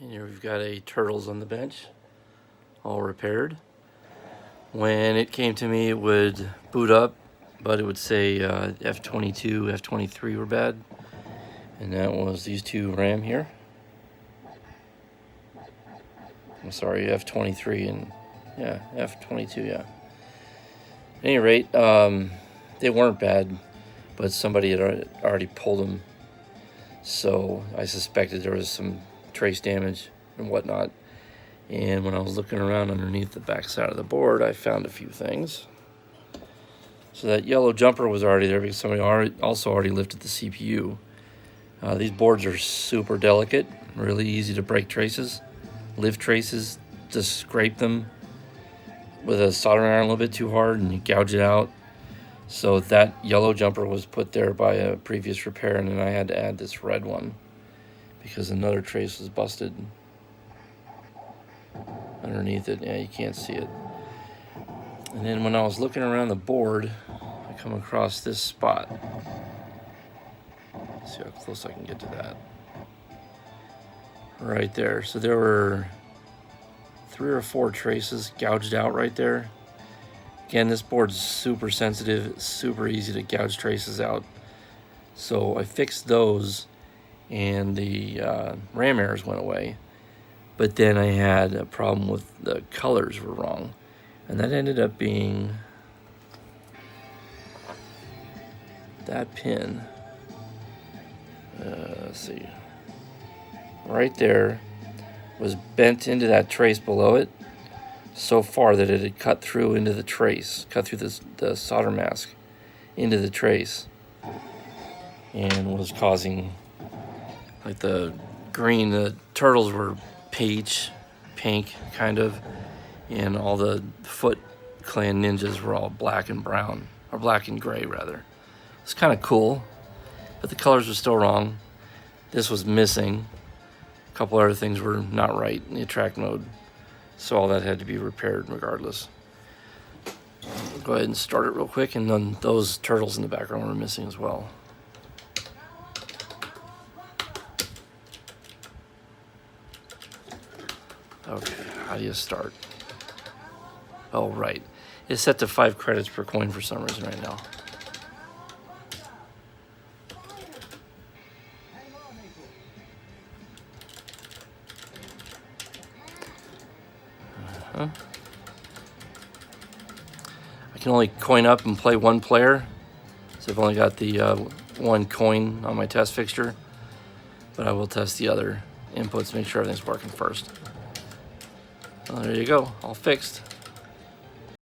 And here we've got a Turtles on the bench, all repaired. When it came to me, it would boot up, but it would say F22, F23 were bad. And that was these two RAM here. I'm sorry, F23 and yeah, F22, yeah. At any rate, they weren't bad, but somebody had already pulled them. So I suspected there was some trace damage and whatnot. And when I was looking around underneath the back side of the board, I found a few things. So that yellow jumper was already there because somebody also already lifted the CPU. These boards are super delicate, really easy to break traces, lift traces, just scrape them with a soldering iron a little bit too hard and you gouge it out. So that yellow jumper was put there by a previous repair, and then I had to add this red one because another trace was busted underneath it. Yeah, you can't see it. And then when I was looking around the board, I come across this spot. Let's see how close I can get to that. Right there. So there were 3 or 4 traces gouged out right there. Again, this board's super sensitive. It's super easy to gouge traces out. So I fixed those and the RAM errors went away. But then I had a problem with the colors were wrong. And that ended up being that pin. Let's see. Right there was bent into that trace below it so far that it had cut through into the trace, cut through the solder mask into the trace, and was causing like the green. The turtles were peach, pink kind of, and all the Foot Clan ninjas were all black and brown, or black and gray rather. It's kind of cool, but the colors were still wrong. This was missing. A couple other things were not right in the attract mode, so all that had to be repaired regardless. I'll go ahead and start it real quick, and then those turtles in the background were missing as well. Okay, how do you start? Oh, right. It's set to 5 credits per coin for some reason right now. I can only coin up and play one player, so I've only got the 1 coin on my test fixture, but I will test the other inputs, make sure everything's working first. Well, there you go, all fixed.